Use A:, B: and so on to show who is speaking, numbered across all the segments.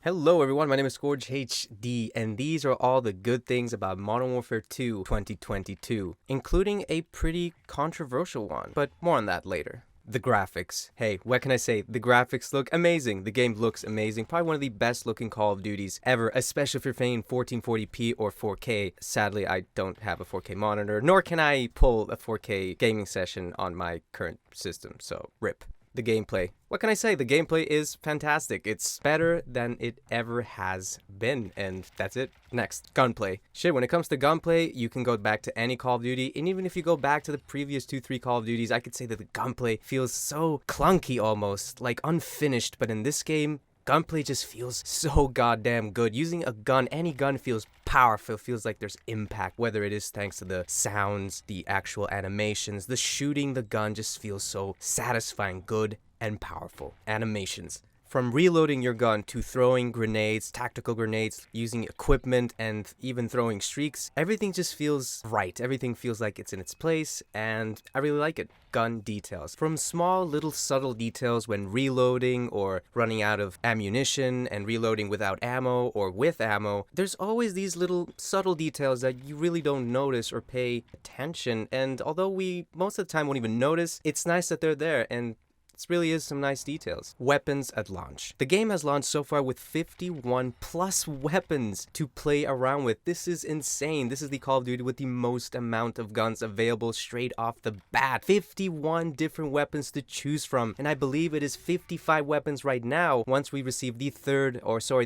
A: Hello everyone, my name is Scourge HD, and these are all the good things about Modern Warfare 2 2022, including a pretty controversial one, but more on that later. The graphics. Hey, what can I say? The graphics look amazing. The game looks amazing. Probably one of the best looking Call of Duties ever, especially if you're playing 1440p or 4K. Sadly, I don't have a 4K monitor, nor can I pull a 4K gaming session on my current system, so RIP. The gameplay. What can I say? The gameplay is fantastic. It's better than it ever has been, and that's it. Next, gunplay. Shit, when it comes to gunplay, you can go back to any Call of Duty, and even if you go back to the previous 2-3 Call of Duties, I could say that the gunplay feels so clunky almost, like unfinished, but in this game, gunplay just feels so goddamn good. Using a gun, any gun feels powerful, feels like there's impact, whether it is thanks to the sounds, the actual animations, the shooting the gun just feels so satisfying, good and powerful. Animations. From reloading your gun to throwing grenades, tactical grenades, using equipment, and even throwing streaks, everything just feels right. Everything feels like it's in its place, and I really like it. Gun details. From small little subtle details when reloading or running out of ammunition and reloading without ammo or with ammo, there's always these little subtle details that you really don't notice or pay attention, and although we most of the time won't even notice, it's nice that they're there, and this really is some nice details. Weapons at launch. The game has launched so far with 51 plus weapons to play around with. This is insane. This is the Call of Duty with the most amount of guns available straight off the bat. 51 different weapons to choose from. And I believe it is 55 weapons right now once we receive the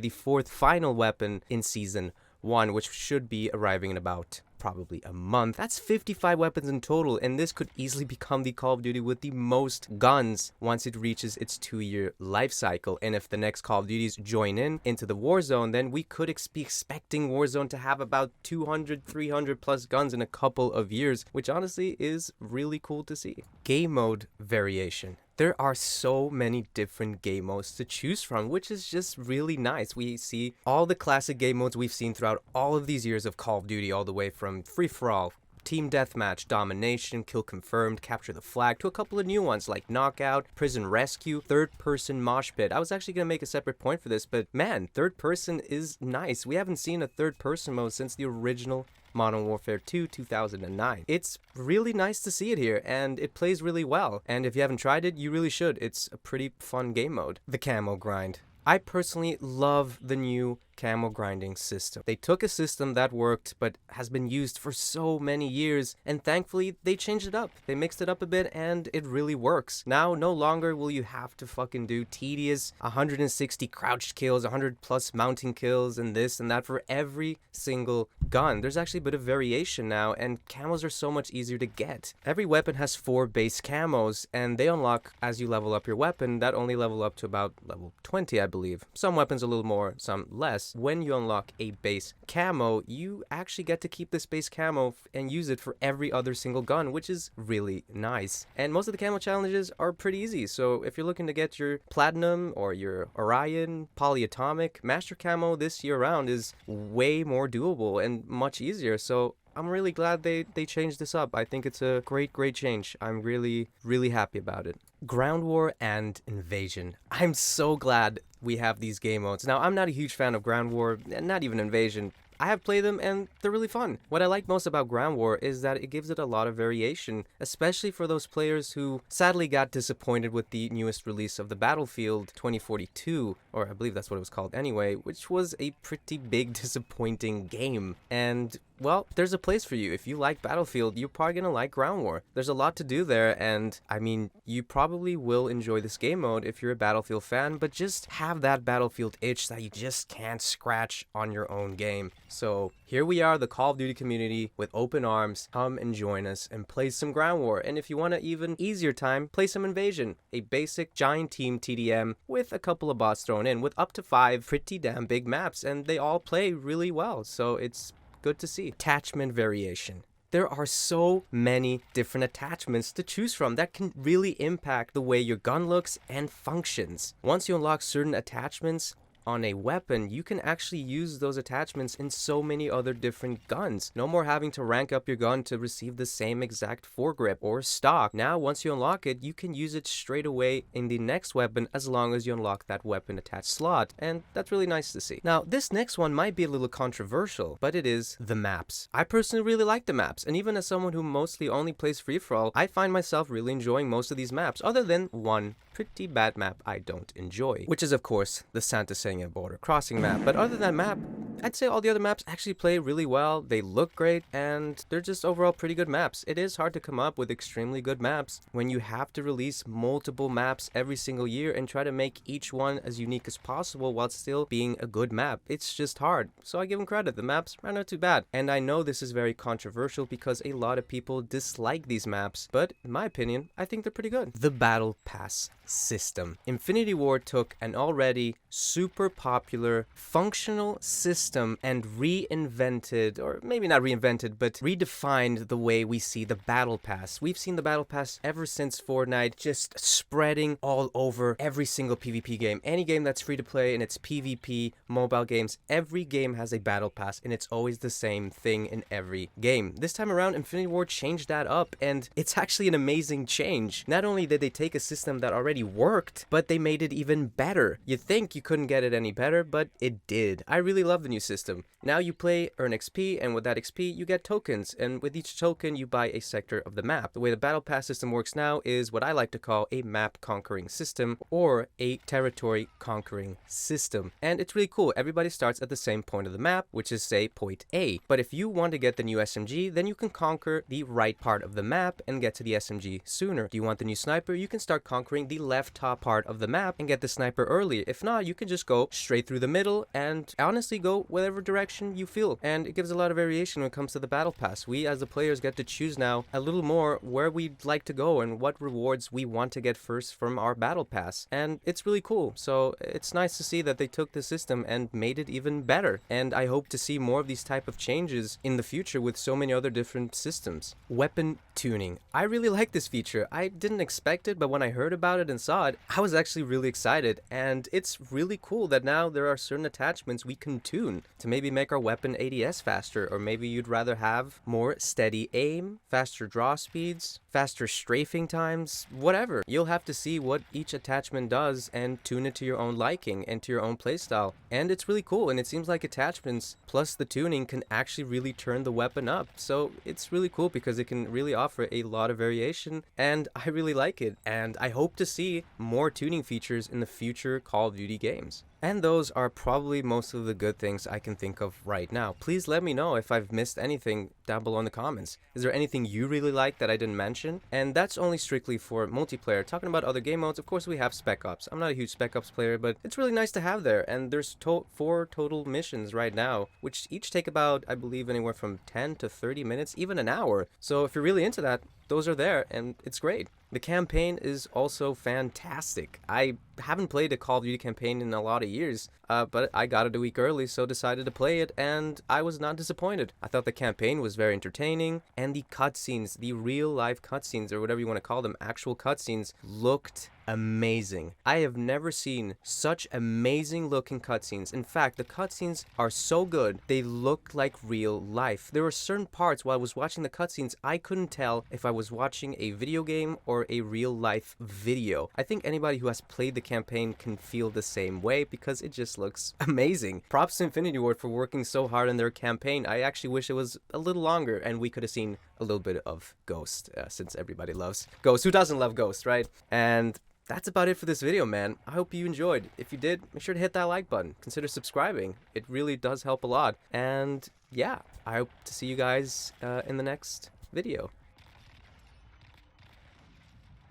A: fourth final weapon in Season 1, which should be arriving in about probably a month. That's 55 weapons in total, and this could easily become the Call of Duty with the most guns once it reaches its 2-year life cycle. And if the next Call of Duties join into the Warzone, then we could be expecting Warzone to have about 200, 300 plus guns in a couple of years, which honestly is really cool to see. Game mode variation. There are so many different game modes to choose from, which is just really nice. We see all the classic game modes we've seen throughout all of these years of Call of Duty, all the way from free-for-all, team deathmatch, domination, kill confirmed, capture the flag, to a couple of new ones like knockout, prison rescue, third-person mosh pit. I was actually going to make a separate point for this, but man, third person is nice. We haven't seen a third-person mode since the original Modern Warfare 2 2009. It's really nice to see it here, and it plays really well. And if you haven't tried it, you really should. It's a pretty fun game mode. The camo grind. I personally love the new camo grinding system. They took a system that worked but has been used for so many years, and thankfully they changed it up. They mixed it up a bit and it really works. Now no longer will you have to fucking do tedious 160 crouched kills, 100 plus mounting kills, and this and that for every single gun. There's actually a bit of variation now, and camos are so much easier to get. Every weapon has 4 base camos, and they unlock as you level up your weapon. That only level up to about level 20, I believe. Some weapons a little more, some less. When you unlock a base camo, you actually get to keep this base camo and use it for every other single gun, which is really nice. And most of the camo challenges are pretty easy, so if you're looking to get your Platinum or your Orion, Polyatomic, Master Camo this year round is way more doable and much easier, so I'm really glad they changed this up. I think it's a great change. I'm really happy about it. Ground War and Invasion. I'm so glad we have these game modes. Now, I'm not a huge fan of Ground War, and not even Invasion. I have played them and they're really fun. What I like most about Ground War is that it gives it a lot of variation, especially for those players who sadly got disappointed with the newest release of the Battlefield 2042, or I believe that's what it was called anyway, which was a pretty big disappointing game. And well, there's a place for you. If you like Battlefield, you're probably gonna like Ground War. There's a lot to do there, and I mean, you probably will enjoy this game mode if you're a Battlefield fan, but just have that Battlefield itch that you just can't scratch on your own game. So here we are, the Call of Duty community with open arms. Come and join us and play some Ground War. And if you want an even easier time, play some Invasion, a basic giant team TDM with a couple of bots thrown in with up to 5 pretty damn big maps, and they all play really well. So it's good to see. Attachment variation. There are so many different attachments to choose from that can really impact the way your gun looks and functions. Once you unlock certain attachments, on a weapon, you can actually use those attachments in so many other different guns. No more having to rank up your gun to receive the same exact foregrip or stock. Now, once you unlock it, you can use it straight away in the next weapon as long as you unlock that weapon attached slot, and that's really nice to see. Now, this next one might be a little controversial, but it is the maps. I personally really like the maps, and even as someone who mostly only plays free-for-all, I find myself really enjoying most of these maps, other than one pretty bad map I don't enjoy, which is of course the Santa Senga border crossing map. But other than that map, I'd say all the other maps actually play really well, they look great, and they're just overall pretty good maps. It is hard to come up with extremely good maps when you have to release multiple maps every single year and try to make each one as unique as possible while still being a good map. It's just hard, so I give them credit. The maps are not too bad, and I know this is very controversial because a lot of people dislike these maps, but in my opinion, I think they're pretty good. The Battle Pass system. Infinity Ward took an already super popular functional system and reinvented, or maybe not reinvented, but redefined the way we see the Battle Pass. We've seen the Battle Pass ever since Fortnite, just spreading all over every single PvP game. Any game that's free to play and it's PvP, mobile games, every game has a Battle Pass and it's always the same thing in every game. This time around, Infinity Ward changed that up, and it's actually an amazing change. Not only did they take a system that already worked, but they made it even better. You'd think you couldn't get it any better, but it did. I really love the new system. Now you play, earn XP, and with that XP you get tokens, and with each token you buy a sector of the map. The way the Battle Pass system works now is what I like to call a map conquering system, or a territory conquering system. And it's really cool. Everybody starts at the same point of the map, which is say point A. But if you want to get the new SMG, then you can conquer the right part of the map and get to the SMG sooner. Do you want the new sniper? You can start conquering the left top part of the map and get the sniper early. If not, you can just go straight through the middle and honestly go whatever direction you feel. And it gives a lot of variation when it comes to the Battle Pass. We as the players get to choose now a little more where we'd like to go and what rewards we want to get first from our Battle Pass. And it's really cool. So it's nice to see that they took the system and made it even better. And I hope to see more of these type of changes in the future with so many other different systems. Weapon tuning. I really like this feature. I didn't expect it, but when I heard about it and saw it, I was actually really excited. And it's really cool that now there are certain attachments we can tune to maybe make our weapon ADS faster, or maybe you'd rather have more steady aim, faster draw speeds, faster strafing times, whatever. You'll have to see what each attachment does and tune it to your own liking and to your own playstyle. And it's really cool, and it seems like attachments plus the tuning can actually really turn the weapon up. So it's really cool because it can really offer a lot of variation, and I really like it. And I hope to see more tuning features in the future Call of Duty games. And those are probably most of the good things I can think of right now. Please let me know if I've missed anything down below in the comments. Is there anything you really like that I didn't mention? And that's only strictly for multiplayer. Talking about other game modes, of course we have Spec Ops. I'm not a huge Spec Ops player, but it's really nice to have there. And there's 4 total missions right now, which each take about, I believe, anywhere from 10 to 30 minutes, even an hour. So if you're really into that, those are there, and it's great. The campaign is also fantastic. I haven't played a Call of Duty campaign in a lot of years, but I got it a week early, so decided to play it, and I was not disappointed. I thought the campaign was very entertaining, and the cutscenes, the real-life cutscenes, or whatever you want to call them, actual cutscenes, looked amazing. I have never seen such amazing looking cutscenes. In fact, the cutscenes are so good, they look like real life. There were certain parts while I was watching the cutscenes, I couldn't tell if I was watching a video game or a real life video. I think anybody who has played the campaign can feel the same way because it just looks amazing. Props to Infinity Ward for working so hard on their campaign. I actually wish it was a little longer and we could have seen a little bit of Ghost, since everybody loves Ghost. Who doesn't love Ghost, right? And that's about it for this video, man. I hope you enjoyed. If you did, make sure to hit that like button. Consider subscribing. It really does help a lot. And yeah, I hope to see you guys in the next video.